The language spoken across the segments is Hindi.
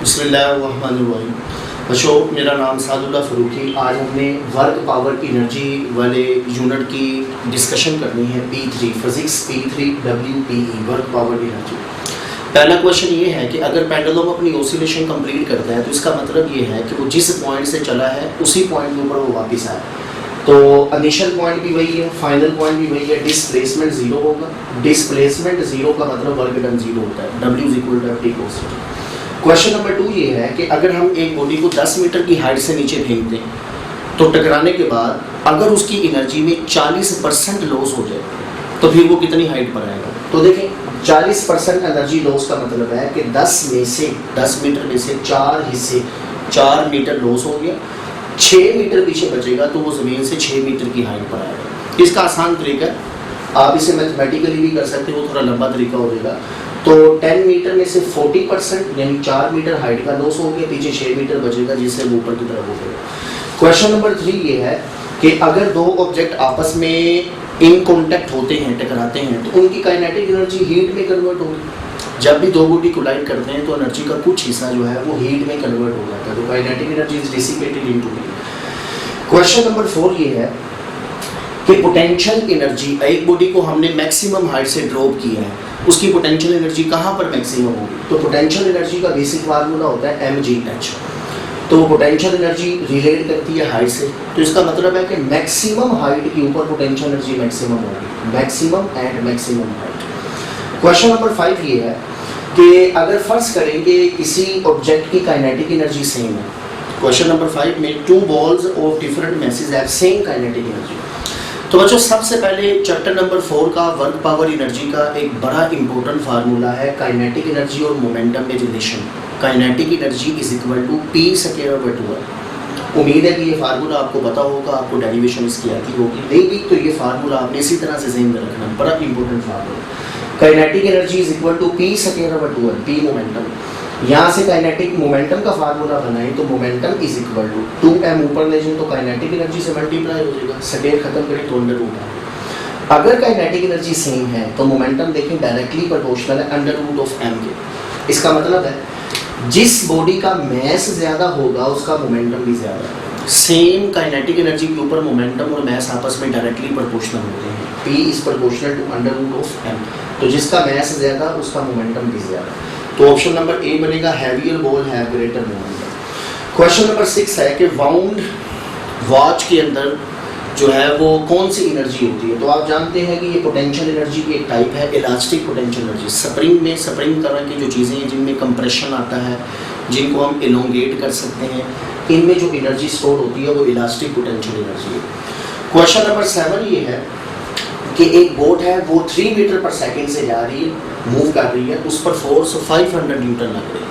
बिस्मिल्लाहिर्रहमानिर्रहीम। बच्चों, मेरा नाम सादुल्लाह फ़रूकी। आज हमने वर्क पावर एनर्जी वाले यूनिट की डिस्कशन करनी है। P3 physics P3 WPE work power energy. पहला क्वेश्चन ये है कि अगर पेंडुलम अपनी ऑसिलेशन कंप्लीट करता है तो इसका मतलब ये है कि वो जिस पॉइंट से चला है उसी पॉइंट के ऊपर वो वापस आए। तो इनिशियल पॉइंट भी वही है, फाइनल पॉइंट भी वही है। डिस्प्लेसमेंट जीरो होगा। डिस्प्लेसमेंट जीरो का मतलब वर्क डन जीरो होता है। W = T cos θ। Question number 2 ये है कि अगर हम एक बॉडी को 10 मीटर की हाइट से नीचे फेंक दें तो टकराने के बाद अगर उसकी एनर्जी में 40% लॉस हो जाए तो फिर वो कितनी हाइट पर आएगा। तो देखें, 40% एनर्जी लॉस का मतलब है कि 10 मीटर में से 4 हिस्से 4 मीटर लॉस हो गया, 6 मीटर पीछे बचेगा तो वो ज़मीन से 6 मीटर की हाइट पर आएगा। इसका आसान तरीका, आप इसे मैथमेटिकली भी कर सकते हो, थोड़ा लंबा तरीका हो जाएगा। तो 10 मीटर में से 40% यानी 4 मीटर हाइट का लॉस हो गया, पीछे 6 मीटर बचेगा जिससे वो ऊपर की तरफ हो गया। क्वेश्चन नंबर 3 ये है कि अगर दो ऑब्जेक्ट आपस में इन कॉन्टैक्ट होते हैं, टकराते हैं, तो उनकी काइनेटिक एनर्जी हीट में कन्वर्ट होगी। जब भी दो बॉडी कोलाइड करते हैं तो एनर्जी का कुछ हिस्सा जो है वो हीट में कन्वर्ट हो जाता है, तो kinetic energy is dissipated into heat. Question number 4 ये है कि पोटेंशियल एनर्जी, एक बॉडी को हमने मैक्सिमम हाइट से ड्रॉप किया है, उसकी पोटेंशियल एनर्जी कहाँ पर मैक्सिमम होगी। तो पोटेंशियल एनर्जी का बेसिक फार्मूला होता है mgh। तो पोटेंशियल एनर्जी रिलेट करती है हाइट से, तो इसका मतलब है कि मैक्सिमम हाइट के ऊपर पोटेंशियल एनर्जी मैक्सिमम होगी। Maximum and maximum height. Question number 5 ये है कि अगर फर्ज करें कि किसी ऑब्जेक्ट की काइनेटिक एनर्जी सेम है। क्वेश्चन नंबर 5 में 2 balls of different masses have same kinetic energy. तो बच्चों, सबसे पहले चैप्टर नंबर 4 का वर्क पावर एनर्जी का एक बड़ा इंपॉर्टेंट फार्मूला है काइनेटिक एनर्जी और मोमेंटम में relation. Kinetic energy is equal to P²/2r। उम्मीद है कि ये फार्मूला आपको पता होगा, आपको डेरिवेशन इसकी आती होगी। नहीं भी तो ये फार्मूला आपने इसी तरह से ज़हन में रखना, बड़ा important formula. Kinetic energy is equal to P²/2r, P momentum. यहाँ से काइनेटिक मोमेंटम का फार्मूला बनाएं तो momentum is equal to 2m ऊपर ले जाए तो काइनेटिक एनर्जी से मल्टीप्लाई हो जाएगा, स्क्वायर खत्म करें तो अंडर रूट है। अगर काइनेटिक एनर्जी सेम है तो मोमेंटम देखें डायरेक्टली प्रोपोर्शनल है अंडर रूट ऑफ m के। इसका मतलब है जिस बॉडी का मैस ज़्यादा होगा उसका मोमेंटम भी ज़्यादा है। सेम काइनेटिक एनर्जी के ऊपर मोमेंटम और मैस आपस में डायरेक्टली प्रोपोर्शनल होते हैं। P is proportional to under root of m, तो जिसका मैस ज़्यादा उसका मोमेंटम भी ज़्यादा। तो ऑप्शन नंबर ए बनेगा heavier ball have greater momentum. Question number 6 है कि वाउंड वॉच के अंदर जो है वो कौन सी एनर्जी होती है। तो आप जानते हैं कि ये पोटेंशियल एनर्जी की एक टाइप है इलास्टिक पोटेंशियल एनर्जी। स्प्रिंग तरह की जो चीज़ें हैं जिनमें कंप्रेशन आता है, जिनको हम एलोंगेट कर सकते हैं, इनमें जो एनर्जी स्टोर होती है वो इलास्टिक पोटेंशियल एनर्जी है। क्वेश्चन नंबर 7 ये है कि एक बोट है वो 3 मीटर पर सेकेंड से जा रही है, मूव कर रही है, उस पर फोर्स 500 न्यूटन लग रही है।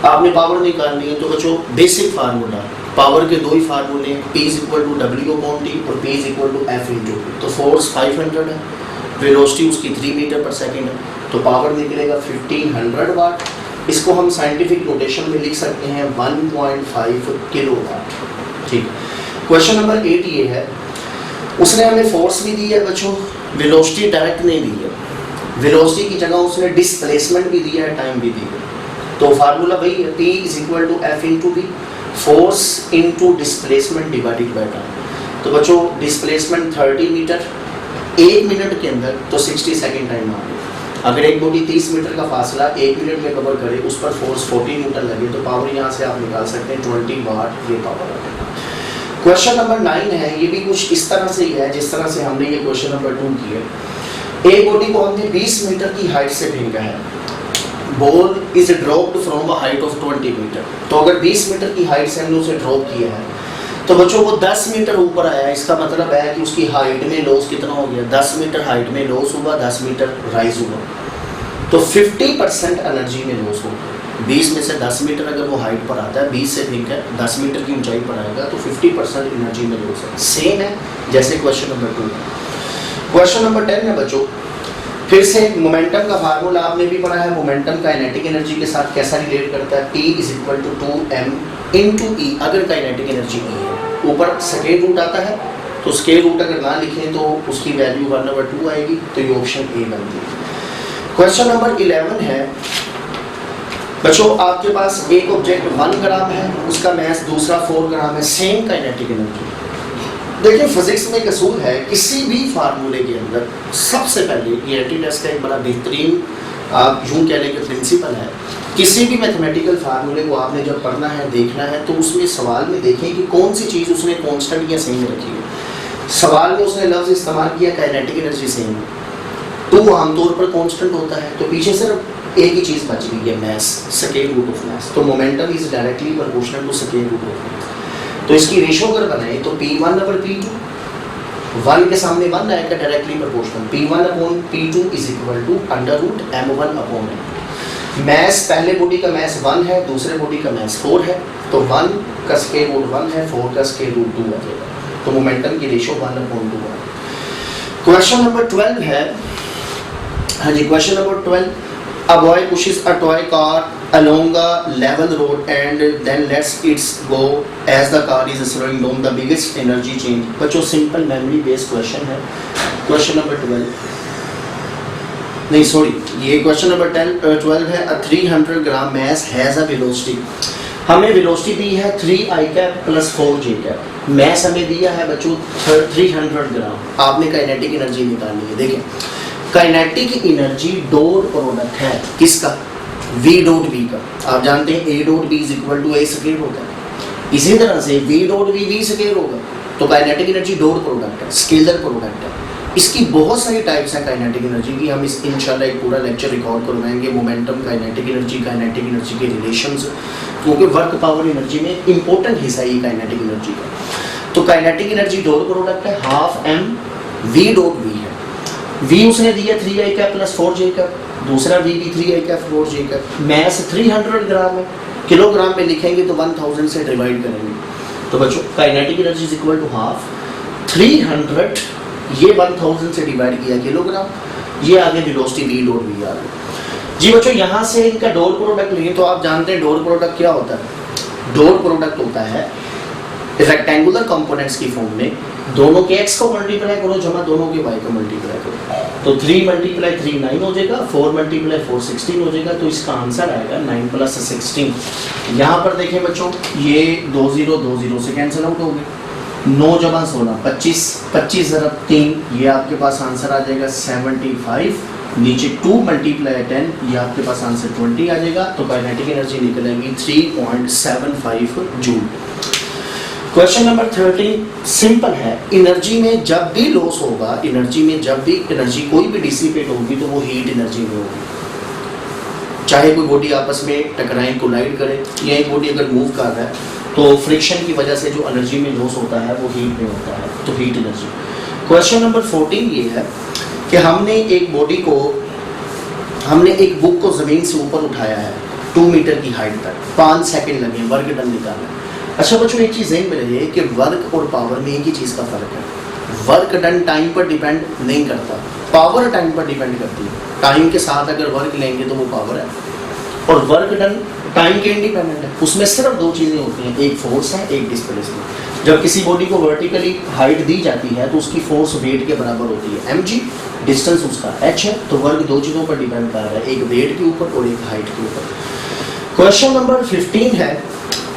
आपने पावर निकालनी है तो बच्चों बेसिक फार्मूला, पावर के 2 ही फार्मूले हैं, P = W/T और P = F/T। तो फोर्स 500 है, वेलोसिटी उसकी 3 मीटर पर सेकेंड है, तो पावर निकलेगा 1500 वाट। इसको हम साइंटिफिक नोटेशन में लिख सकते हैं 1.5 किलोवाट। ठीक। क्वेश्चन नंबर 8 ये है, उसने हमें फोर्स भी दी है बच्चों, वेलोसिटी डायरेक्ट नहीं दी है, वेलोसिटी की जगह उसने डिस्प्लेसमेंट भी दिया है, टाइम भी दी है। तो फार्मूला वही है, P = F/V, force into displacement divided by time. तो बच्चों डिस्प्लेसमेंट 30 मीटर 1 मिनट के अंदर, तो 60 सेकेंड टाइम आ गया। अगर एक बॉडी 30 मीटर का फासला 1 मिनट में कवर करे, उस पर फोर्स 40 न्यूटन लगे, तो पावर यहाँ से आप निकाल सकते हैं 20 वाट ये पावर लगेगा। क्वेश्चन नंबर 9 है, ये भी कुछ इस तरह से ही है जिस तरह से हमने ये क्वेश्चन नंबर 2 किया। एक बॉडी को हमने 20 मीटर की हाइट से फेंका है, ball is dropped from a height of 20 metre. तो अगर 20 मीटर की हाइट से हमने उसे ड्रॉप किया है तो बच्चों वो 10 मीटर ऊपर आया, इसका मतलब है कि उसकी हाइट में लॉस कितना हो गया, 10 मीटर हाइट में लॉस हुआ, 10 मीटर राइज हुआ, तो 50% एनर्जी में लॉस होगा। 20 में से 10 मीटर अगर वो हाइट पर आता है, 20 से फेंका 10 मीटर की ऊंचाई पर आएगा तो 50% एनर्जी में लॉस है। सेम है जैसे क्वेश्चन नंबर 2। क्वेश्चन नंबर 10 है बच्चों, फिर से मोमेंटम का फार्मूला आपने भी पढ़ा है, मोमेंटम काइनेटिक एनर्जी के साथ कैसा रिलेट करता है, P = 2m/E अगर काइनेटिक एनर्जी E है। ऊपर स्क्वायर रूट आता है तो स्क्वायर रूट अगर ना लिखें तो उसकी वैल्यू 1/2 आएगी, तो ये ऑप्शन ए बनती है। क्वेश्चन नंबर 11 है बच्चों आपके पास एक ऑब्जेक्ट 1 ग्राम है, उसका मास दूसरा 4 ग्राम है, सेम काइनेटिक एनर्जी। देखिए फिजिक्स में एक असूल है, किसी भी फार्मूले के अंदर सबसे पहले ईआईटी टेस्ट का एक बड़ा बेहतरीन आप यूं कह लें कि प्रिंसिपल है, किसी भी मैथमेटिकल फार्मूले को आपने जब पढ़ना है देखना है तो उसमें सवाल में देखें कि कौन सी चीज़ उसने कांस्टेंट या सेम रखी है। सवाल में उसने लफ्ज़ इस्तेमाल किया काइनेटिक एनर्जी सेम है, तो वो आमतौर पर कांस्टेंट होता है, तो पीछे सिर्फ एक ही चीज़ बच गई है, mass, square root of mass. तो momentum is directly proportional to square root of mass. तो इसकी रेशो अगर बनाए तो P1 over P2, 1 के सामने 1 आएगा directly proportional, P1 upon P2 is equal to under root M1 upon M। Mass पहले बॉडी का मास 1 है, दूसरे बॉडी का मास 4 है, तो 1 का स्क्वायर रूट 1 है, 4 का स्क्वायर रूट 2 आ जाएगा, तो मोमेंटम की रेशो 1/2 है। क्वेश्चन नंबर 12 है, हाँ जी question number 12, a boy pushes a toy car along a level road and then lets it go as the car is slowing down, the biggest energy change। बच्चों सिंपल मेमोरी बेस्ड क्वेश्चन है। क्वेश्चन नंबर 12 नहीं सॉरी, ये क्वेश्चन नंबर 12 है, a 300 gram mass has a velocity। हमें वेलोसिटी दी है 3i cap plus 4j cap, mass हमें दिया है बच्चों 300 ग्राम। आपने काइनेटिक एनर्जी निकालनी है। देखिए काइनेटिक एनर्जी डॉट प्रोडक्ट है किसका, v डॉट v का। आप जानते हैं a dot b is equal to a square होता है, इसी तरह से v dot v v square होगा। तो काइनेटिक एनर्जी डॉट प्रोडक्ट है, स्केलर प्रोडक्ट है। इसकी बहुत सारी टाइप्स हैं काइनेटिक एनर्जी की, हम इस इंशाल्लाह एक पूरा लेक्चर रिकॉर्ड करवाएंगे, मोमेंटम, काइनेटिक एनर्जी के रिलेशंस, क्योंकि वर्क पावर एनर्जी में इंपॉर्टेंट हिस्सा है काइनेटिक एनर्जी का। तो काइनेटिक एनर्जी डॉट प्रोडक्ट है, half m v dot v है। v उसने दिया 3i cap plus 4j cap, दूसरा v भी 3i कैप 4j कैप। मास 300 ग्राम है, किलोग्राम में लिखेंगे तो 1000 से डिवाइड करेंगे, तो बच्चों kinetic energy is equal to half 300, ये 1000 से डिवाइड किया किलोग्राम, ये आगे वेलोसिटी v डॉट v आ गई। जी बच्चों यहाँ से इनका डॉट प्रोडक्ट लिए, तो आप जानते हैं डॉट प्रोडक्ट क्या होता है। डॉट प्रोडक्ट होता है रेक्टेंगुलर कंपोनेंट्स की फॉर्म में, दोनों के x को मल्टीप्लाई करो जमा दोनों के y को मल्टीप्लाई करो, तो 3 × 3 9 हो जाएगा, 4 × 4 16 हो जाएगा, तो इसका आंसर आएगा 9 + 16। यहाँ पर देखें बच्चों, ये 2 0 2 0 से कैंसिल आउट हो गए, 9 × 16 25, 25 × 3, ये आपके पास आंसर आ जाएगा 75, नीचे 2 × 10, ये आपके पास आंसर 20 आ जाएगा, तो काइनेटिक एनर्जी निकलेगी 3.75 जूल। क्वेश्चन नंबर 13 सिंपल है, एनर्जी में जब भी लॉस होगा, एनर्जी में जब भी एनर्जी कोई भी डिसिपेट होगी तो वो हीट एनर्जी में होगी। चाहे कोई बॉडी आपस में टकराएं, कोलाइड करे, या एक बॉडी अगर मूव कर रहा है तो फ्रिक्शन की वजह से जो एनर्जी में लॉस होता है वो हीट में होता है, तो हीट एनर्जी। क्वेश्चन नंबर 14 ये है कि हमने एक बॉडी को, हमने एक बुक को ज़मीन से ऊपर उठाया है 2 मीटर की हाइट तक, 5 सेकेंड लगे वर्क डन निकालना। अच्छा बच्चों एक चीज़ ध्यान में रहे कि वर्क और पावर में एक ही चीज़ का फ़र्क है। वर्क डन टाइम पर डिपेंड नहीं करता, पावर टाइम पर डिपेंड करती है। टाइम के साथ अगर वर्क लेंगे तो वो पावर है, और वर्क डन टाइम के इंडिपेंडेंट है। उसमें सिर्फ 2 चीज़ें होती हैं, एक फोर्स है, एक डिस्प्लेसमेंट। जब किसी बॉडी को वर्टिकली हाइट दी जाती है तो उसकी फोर्स वेट के बराबर होती है mg, डिस्टेंस उसका h है, तो वर्क 2 चीज़ों पर डिपेंड कर रहा है, एक वेट के ऊपर और एक हाइट के ऊपर। क्वेश्चन नंबर 15 है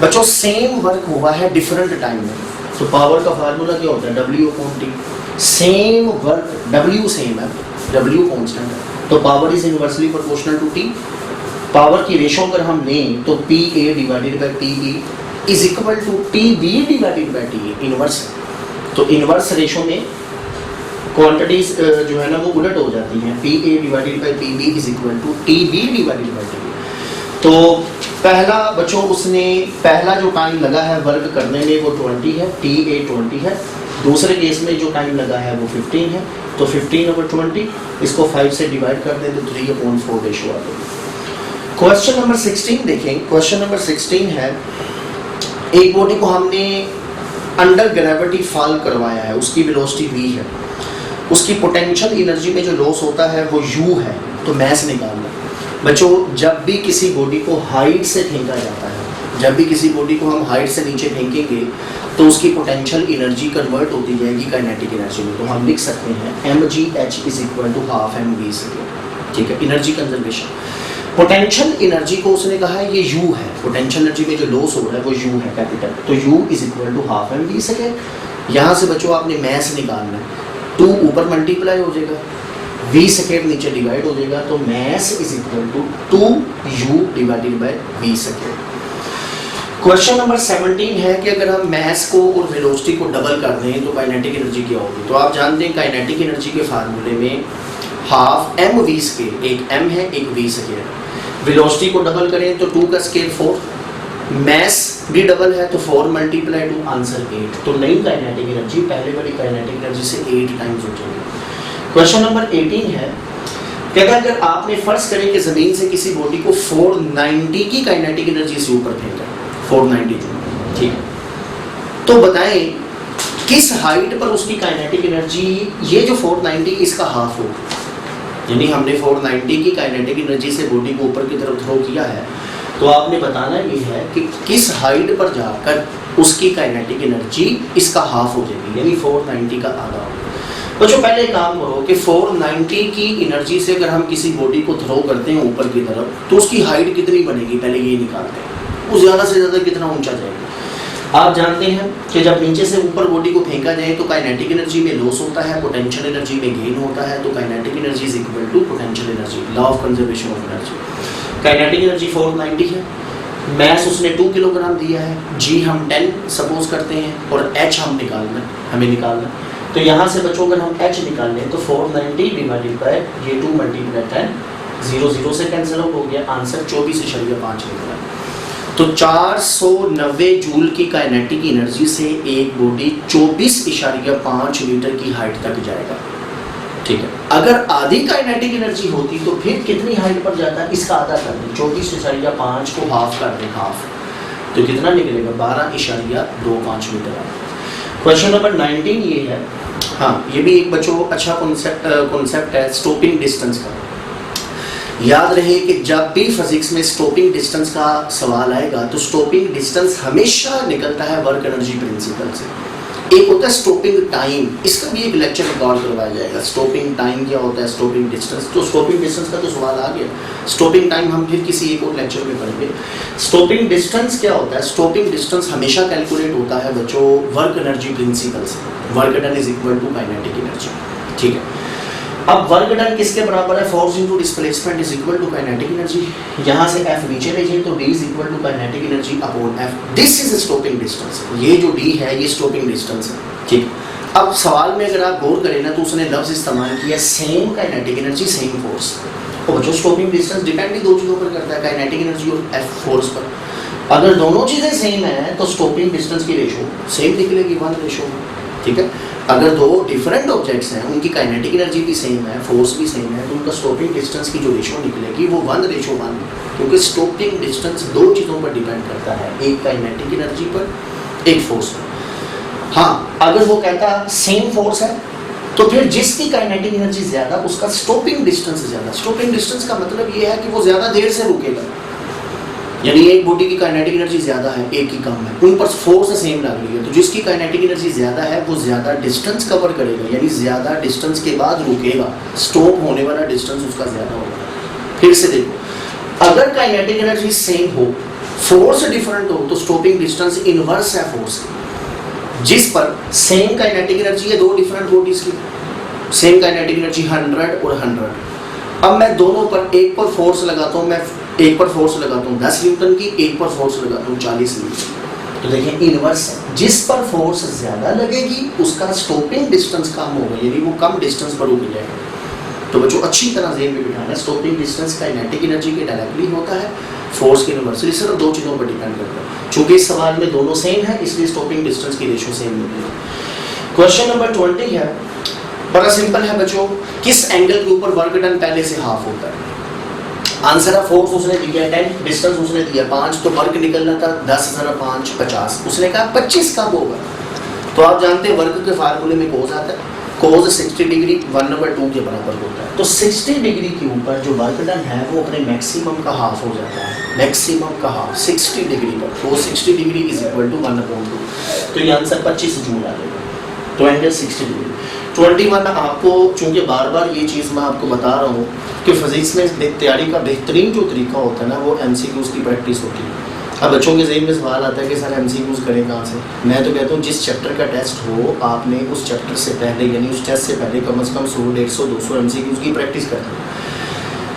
बच्चों, सेम वर्क हुआ है डिफरेंट टाइम में, तो पावर का फार्मूला क्या होता है W/T। Same work, W same है, W कांस्टेंट है, तो power is inversely proportional to T। Power की रेशो अगर हम लें तो PA divided by PB is equal to PB divided by TA, inverse. तो इनवर्स रेशो में क्वांटिटीज जो है ना वो उलट हो जाती हैं, PA divided by PB is equal to TB divided by TA। तो पहला बच्चों उसने पहला जो टाइम लगा है वर्क करने में वो 20 है, TA 20 है। दूसरे केस में जो टाइम लगा है वो 15 है, तो 15/20 इसको 5 से डिवाइड कर दें तो 3/4 रेशो आ गई। क्वेश्चन नंबर 16 देखें। क्वेश्चन नंबर 16 है, एक बॉडी को हमने अंडर ग्रेविटी फॉल करवाया है, उसकी वेलोसिटी v है, उसकी पोटेंशियल एनर्जी में जो लॉस होता है वो u है, तो मास निकालना। बच्चों जब भी किसी बॉडी को हाइट से फेंका जाता है, जब भी किसी बॉडी को हम हाइट से नीचे फेंकेंगे तो उसकी पोटेंशियल एनर्जी कन्वर्ट होती जाएगी काइनेटिक एनर्जी में, तो हम लिख सकते हैं mgh is equal to half mv, ठीक है, एनर्जी कंजर्वेशन। पोटेंशियल एनर्जी को उसने कहा है ये U है, पोटेंशियल एनर्जी में जो लॉस हो रहा है वो U है कैपिटल, तो U is equal to half M V second. यहाँ से बच्चों आपने मैस निकालना है, 2 ऊपर मल्टीप्लाई हो जाएगा, V सेकेंड नीचे डिवाइड हो जाएगा, तो mass is equal to 2U divided by V second. Question number 17 है कि अगर हम मैस को और वेलोसिटी को डबल कर दें तो काइनेटिक एनर्जी क्या होगी। तो आप जानते हैं काइनेटिक एनर्जी के फार्मूले में हाफ एम वी स्केयर, एक m है एक v स्केयर, वेलोसिटी को डबल करें तो 2 का स्केयर 4, मैस भी डबल है तो 4 मल्टीप्लाई 2 आंसर 8, तो नई काइनेटिक एनर्जी पहले वाली काइनेटिक एनर्जी से 8 टाइम्स हो जाएगी। क्वेश्चन नंबर 18 है कि अगर आपने फर्ज करें कि जमीन से किसी बॉडी को 490 की काइनेटिक एनर्जी से ऊपर फेंका, 490, ठीक है, तो बताएं किस हाइट पर उसकी काइनेटिक एनर्जी, ये जो 490 इसका हाफ हो, यानी हमने 490 की काइनेटिक एनर्जी से बॉडी को ऊपर की तरफ थ्रो किया है, तो आपने बताना ये है कि किस हाइट पर जाकर उसकी काइनेटिक एनर्जी इसका हाफ हो जाएगी, यानी 490 का आधा हो। तो जो पहले काम करो कि 490 की एनर्जी से अगर हम किसी बॉडी को थ्रो करते हैं ऊपर की तरफ तो उसकी हाइट कितनी बनेगी, पहले ये निकालते हैं, वो ज़्यादा से ज़्यादा कितना ऊंचा जाएगा। आप जानते हैं कि जब नीचे से ऊपर बॉडी को फेंका जाए तो काइनेटिक एनर्जी में लॉस होता है, पोटेंशियल एनर्जी में गेन होता है, तो kinetic energy is equal to potential energy, law of conservation of energy. Kinetic energy 490 है, मैस उसने 2 किलोग्राम दिया है, g हम 10 सपोज करते हैं और h हमें निकालना, तो यहाँ से बच्चों अगर हम h निकाल लें तो 490 डिवाइडेड बाय ये 2 मल्टीप्लाई 10, 0 0 से कैंसिल आउट हो गया, आंसर 24.5 निकला। तो 490 जूल की काइनेटिक एनर्जी से एक बॉडी 24.5 मीटर की हाइट तक जाएगा, ठीक है। अगर आधी काइनेटिक एनर्जी होती तो फिर कितनी हाइट पर जाता है, इसका आधा कर दें, 24.5 को हाफ कर दें, हाफ, तो कितना निकलेगा 12.25 मीटर। क्वेश्चन नंबर 19 ये है, हाँ ये भी एक बच्चों अच्छा कॉन्सेप्ट है स्टॉपिंग डिस्टेंस का। याद रहे कि जब भी फिजिक्स में स्टॉपिंग डिस्टेंस का सवाल आएगा तो स्टॉपिंग डिस्टेंस हमेशा निकलता है वर्क एनर्जी प्रिंसिपल से। एक होता है स्टॉपिंग टाइम, इसका भी एक लेक्चर रिकॉर्ड करवाया जाएगा, स्टॉपिंग टाइम क्या होता है, स्टॉपिंग डिस्टेंस, तो स्टॉपिंग डिस्टेंस का तो सवाल आ गया, स्टॉपिंग टाइम हम फिर किसी एक और लेक्चर में पढ़ेंगे। स्टॉपिंग डिस्टेंस क्या होता है, स्टॉपिंग डिस्टेंस हमेशा कैलकुलेट होता है बच्चों वर्क एनर्जी प्रिंसिपल से, work done is equal to kinetic energy, ठीक है। अब वर्क डन किसके बराबर है, force into displacement is equal to kinetic energy, यहाँ से F नीचे ले जाए तो D is equal to kinetic energy upon F, this is stopping distance, ये जो D है ये स्टॉपिंग डिस्टेंस है, ठीक। अब सवाल में अगर आप गौर करें ना तो उसने लफ्ज इस्तेमाल किया same kinetic energy same force, और जो स्टॉपिंग डिस्टेंस डिपेंड ही 2 चीज़ों पर करता है, काइनेटिक एनर्जी और F फोर्स पर। अगर दोनों चीज़ें सेम है तो स्टॉपिंग डिस्टेंस की रेशो सेम निकलेगी, 1 रेशो, ठीक है। अगर 2 डिफरेंट ऑब्जेक्ट्स हैं उनकी काइनेटिक एनर्जी भी सेम है, फोर्स भी सेम है, तो उनका स्टॉपिंग डिस्टेंस की जो रेशो निकलेगी वो 1:1, क्योंकि स्टॉपिंग डिस्टेंस 2 चीज़ों पर डिपेंड करता है, एक काइनेटिक एनर्जी पर, एक फोर्स पर। हाँ अगर वो कहता सेम फोर्स है तो फिर जिसकी काइनेटिक एनर्जी ज़्यादा उसका स्टॉपिंग डिस्टेंस ज़्यादा। स्टॉपिंग डिस्टेंस का मतलब ये है कि वो ज़्यादा देर से रुकेगा, यानी एक बॉडी की काइनेटिक एनर्जी ज़्यादा है, एक की कम है, उन पर फोर्स सेम लग रही है, तो जिसकी काइनेटिक एनर्जी ज़्यादा है वो ज़्यादा डिस्टेंस कवर करेगा, यानी ज़्यादा डिस्टेंस के बाद रुकेगा, स्टॉप होने वाला डिस्टेंस उसका ज़्यादा होगा। फिर से देखो, अगर काइनेटिक एनर्जी सेम हो, फोर्स डिफरेंट हो, तो स्टॉपिंग डिस्टेंस इनवर्स है फोर्स की। जिस पर सेम काइनेटिक एनर्जी है 2 डिफरेंट बॉडीज की, सेम काइनेटिक एनर्जी 100 और 100, अब मैं दोनों पर, एक पर फोर्स लगाता हूँ, मैं एक पर फोर्स लगाता हूँ 10 न्यूटन की, एक पर फोर्स लगाता हूँ 40 न्यूटन, तो देखिए इनवर्स है, जिस पर फोर्स ज़्यादा लगेगी उसका स्टॉपिंग डिस्टेंस कम होगा, यानी वो कम डिस्टेंस पर रुक जाएगा। तो बच्चों अच्छी तरह ज़हन में बिठाना है, स्टॉपिंग डिस्टेंस काइनेटिक एनर्जी के डायरेक्टली होता है, फोर्स के इनवर्सली, सिर्फ 2 चीज़ों पर डिपेंड करता है। चूँकि इस सवाल में दोनों सेम है इसलिए स्टॉपिंग डिस्टेंस की रेशो सेम मिलेगी। क्वेश्चन नंबर 20 है, बड़ा सिंपल है बच्चों, किस एंगल के ऊपर वर्क डन पहले से हाफ होता है। आंसर है फोर्स उसने दिया 10, डिस्टेंस उसने दिया 5, तो वर्क निकलना था 10 × 5 50, उसने कहा 25 कब होगा। तो आप जानते हैं वर्क के फार्मूले में कोस आता है, कोस 60 डिग्री 1/2 के बराबर होता है, तो 60 डिग्री के ऊपर जो वर्क डन है वो अपने मैक्सिमम का हाफ हो जाता है, मैक्सिमम का हाफ 60 डिग्री पर, तो 60 डिग्री इज इक्वल टू 1/2, तो ये आंसर 25 जूल आ जाएगा, तो एंगल 60 डिग्री। 21 आपको, चूंकि बार बार ये चीज़ मैं आपको बता रहा हूँ कि फिजिक्स में तैयारी का बेहतरीन जो तरीका होता है ना वो एमसीक्यूज़ की प्रैक्टिस होती है। अब बच्चों के ज़हन में सवाल आता है कि सर एमसीक्यूज़ करें कहाँ से। मैं तो कहता हूँ जिस चैप्टर का टेस्ट हो आपने उस चैप्टर से पहले यानी उस टेस्ट से पहले कम से कम 100, 150, 200 एमसीक्यूज़ की प्रैक्टिस करें।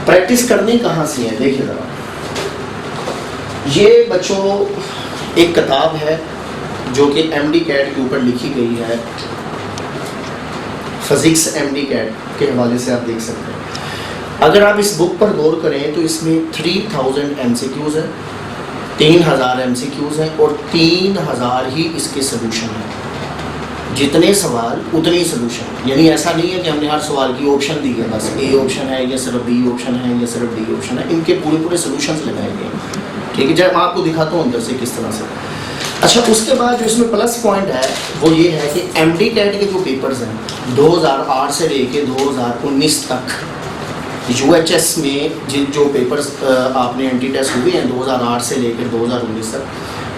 प्रैक्टिस करनी कहाँ से है देखिए ज़रा, ये बच्चों एक किताब है जो कि MD कैट के ऊपर लिखी गई है, फिजिक्स MD कैट के हवाले से आप देख सकते हैं। अगर आप इस बुक पर गौर करें तो इसमें 3000 MCQs हैं, 3000 MCQs हैं और 3000 ही इसके सोल्यूशन हैं। जितने सवाल उतने ही सोल्यूशन, यानी ऐसा नहीं है कि हमने हर सवाल की ऑप्शन दी है, बस A ऑप्शन है या सिर्फ B ऑप्शन है या सिर्फ D ऑप्शन है, इनके पूरे पूरे सोल्यूशन लगाए गए हैं। ठीक है, जब मैं आपको दिखाता हूँ अंदर से किस तरह से। अच्छा, उसके बाद जो इसमें प्लस पॉइंट है वो ये है कि MD कैट के जो पेपर्स हैं 2008 से लेके 2019 तक UHS में जो पेपर्स आपने एंटी टेस्ट हुए हैं 2008 से लेकर 2019 तक,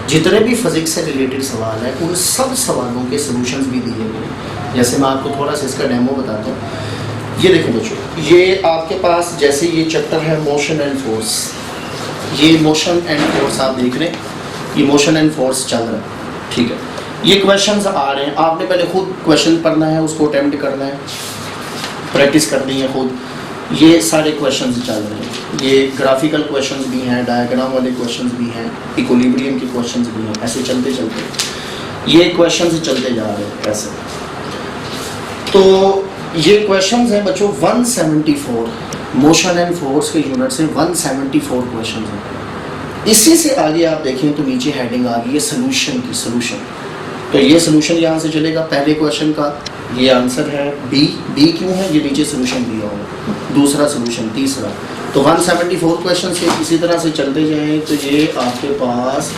जितने भी फिजिक्स से रिलेटेड सवाल हैं उन सब सवालों के सॉल्यूशंस भी दिए गए हैं। जैसे मैं आपको थोड़ा सा इसका डेमो बताता हूँ। ये देखो बच्चों, ये आपके पास जैसे ये चैप्टर है मोशन एंड फोर्स, ये मोशन एंड फोर्स आप देख रहे हैं, ये मोशन एंड फोर्स चल रहा है। ठीक है, ये क्वेश्चंस आ रहे हैं, आपने पहले खुद क्वेश्चन पढ़ना है, उसको अटेम्प्ट करना है, प्रैक्टिस करनी है खुद। ये सारे क्वेश्चंस चल रहे हैं, ये ग्राफिकल क्वेश्चंस भी हैं, डायग्राम वाले क्वेश्चंस भी हैं, इक्विलिब्रियम के क्वेश्चंस भी हैं, ऐसे चलते चलते ये क्वेश्चंस चलते जा रहे हैं ऐसे। तो ये क्वेश्चंस हैं बच्चों 174, मोशन एंड फोर्स के यूनिट से 174 क्वेश्चंस हैं। इसी से आगे आप देखें तो नीचे हेडिंग आ गई है सोल्यूशन की, सोल्यूशन। तो ये सोल्यूशन यहाँ से चलेगा, पहले क्वेश्चन का ये आंसर है बी क्यों है, ये नीचे सोल्यूशन दिया होगा, दूसरा सोल्यूशन, तीसरा। तो 174 क्वेश्चन से इसी तरह से चलते जाएं तो ये आपके पास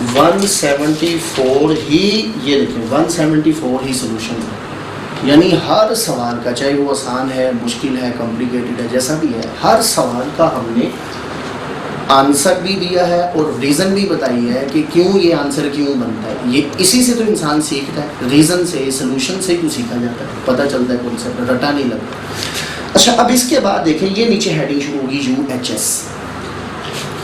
174 ही, ये देखें 174 ही सोल्यूशन है। यानी हर सवाल का, चाहे वो आसान है, मुश्किल है, कॉम्प्लिकेटेड है, जैसा भी है, हर सवाल का हमने आंसर भी दिया है और रीज़न भी बताई है कि क्यों ये आंसर क्यों बनता है। ये इसी से तो इंसान सीखता है, रीज़न से, सोल्यूशन से क्यों सीखा जाता है, पता चलता है कॉन्सेप्ट, रटा नहीं लगता। अच्छा, अब इसके बाद देखें ये नीचे हेडिंग शुरू होगी UHS।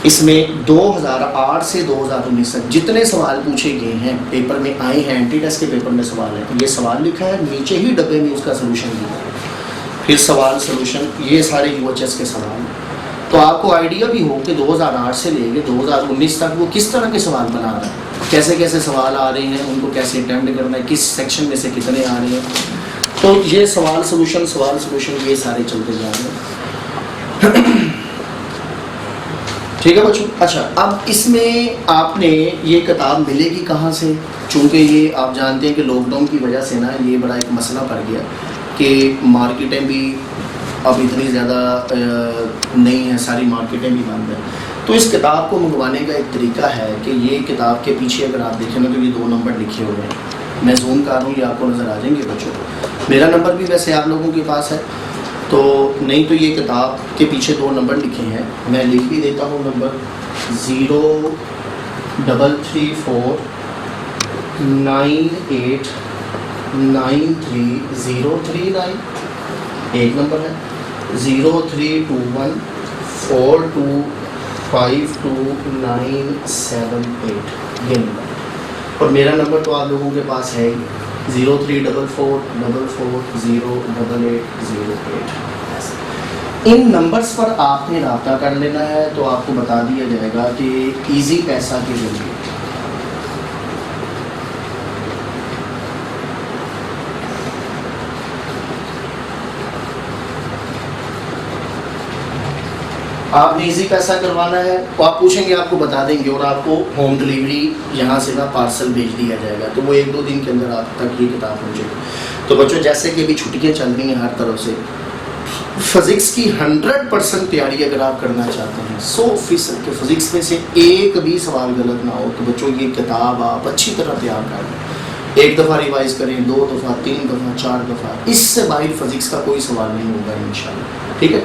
इसमें 2008 से 2019 तक जितने सवाल पूछे गए हैं, पेपर में आए हैं, एंटी टेस्ट के पेपर में सवाल है, ये सवाल लिखा है, नीचे ही डब्बे में उसका सोल्यूशन दिया है, फिर सवाल सोल्यूशन, ये सारे UHS के सवाल। तो आपको आइडिया भी हो कि 2008 से लेके 2019 तक वो किस तरह के सवाल बना रहा है, कैसे कैसे सवाल आ रहे हैं, उनको कैसे अटेम्प्ट करना है, किस सेक्शन में से कितने आ रहे हैं। तो ये सवाल सोल्यूशन ये सारे चलते जा रहे हैं। ठीक है बच्चों। अच्छा, अब इसमें आपने ये किताब मिलेगी कहाँ से, चूँकि ये आप जानते हैं कि लॉकडाउन की वजह से ना ये बड़ा एक मसला पड़ गया कि मार्केटें भी अब इतनी ज़्यादा नहीं है, सारी मार्केटें भी बंद हैं। तो इस किताब को मंगवाने का एक तरीका है कि ये किताब के पीछे अगर आप देखें ना तो ये 2 नंबर लिखे हुए हैं, मैं जूम कर रहा हूँ, ये आपको नज़र आ जाएंगे बच्चों। मेरा नंबर भी वैसे आप लोगों के पास है, तो नहीं तो ये किताब के पीछे 2 नंबर लिखे हैं, मैं लिख भी देता हूँ नंबर 0334 9893 एक नंबर है, 0321 4252 ये नंबर। और मेरा नंबर तो आप लोगों के पास है ही, 0344 440808। इन नंबर्स पर आपने रब्ता कर लेना है तो आपको बता दिया जाएगा कि इजी पैसा के जरिए आपने इजी पैसा करवाना है तो आप पूछेंगे, आपको बता देंगे और आपको होम डिलीवरी यहाँ से ना पार्सल भेज दिया जाएगा। तो वो 1-2 दिन के अंदर आप तक ये किताब पहुँचेगी। तो बच्चों, जैसे कि अभी छुट्टियाँ चल रही हैं हर तरफ से, फिज़िक्स की 100% तैयारी अगर आप करना चाहते हैं, 100% के फिज़िक्स में से एक भी सवाल गलत ना हो, तो बच्चों ये किताब आप अच्छी तरह तैयार कर लें। 1 दफ़ा रिवाइज करें, 2 दफ़ा, 3 दफ़ा, 4 दफ़ा, इससे बाहर फिज़िक्स का कोई सवाल नहीं होगा इंशाल्लाह। ठीक है।